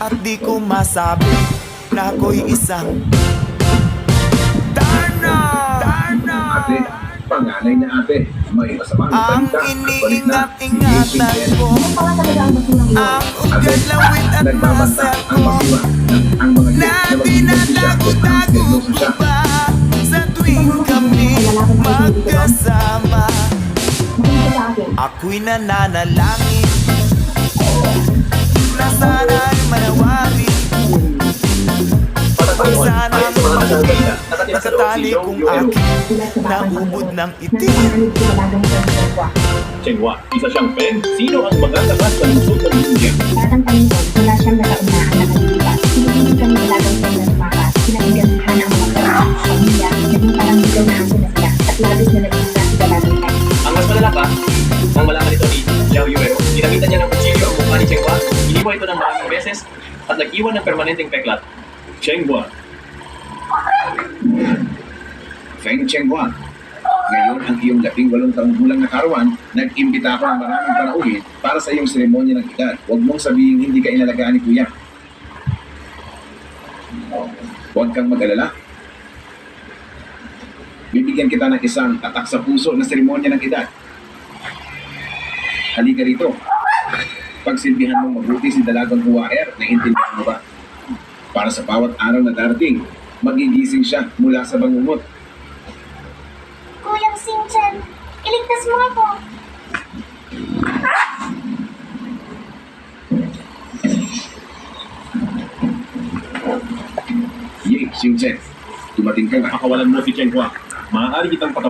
At di ko masabi na ako'y isang Darna. Ate, panganay na ate. May masama Ang balita. iniingat-ingatan ko, ang ugat lawit at Nagbabanta muscle ang ko, magdiwa ang mga na dinadago-dago ko pa sa tuwing kami magkasama. Ako'y nananalangin na sana'y manawari. Pag sana'y nakatali kong aking naubod ng itim. Chengwa, isa siyang pen. Sino ang mga takas sa lungsod ng Luzon? Batang Panginoon, wala siyang nakaunaan na kalilipas. Pinigil kami dalagang pen na tumakas. Pinagigalihan ang mga kapatid sa pamilya. Naging parang bigaw na ang sinasya. At labis na nag-isa si dalagang pen. Ang mas malala pa, ang malaman ito ni Xiao Yuero, ginamitan niya ng kutsilyo ang mukha ni Chengwa, iniwa ito ng maraming beses, at nag-iwan ng permanenteng peklat. Chengwa, Feng Chengwa. Ngayon, ang iyong 18 taong gulang na karawan, nag-imbita ako ng maraming panauhin para sa iyong seremonya ng edad. Huwag mong sabihin hindi ka inalagaan ni Kuya. Huwag kang mag-alala. Bibigyan kita ng isang tatak sa puso na seremonya ng edad. Halika rito. Pagsilbihan mong mabuti si Dalagang Huwaer, naiintindihan mo ba? Para sa bawat araw na darating, magigising siya mula sa bangungot. Kuyang Singchan, iligtas mo ako. Yay, Xingchen. Dumating ka nga. pakawalan mo si Chengwa. Maaari kitang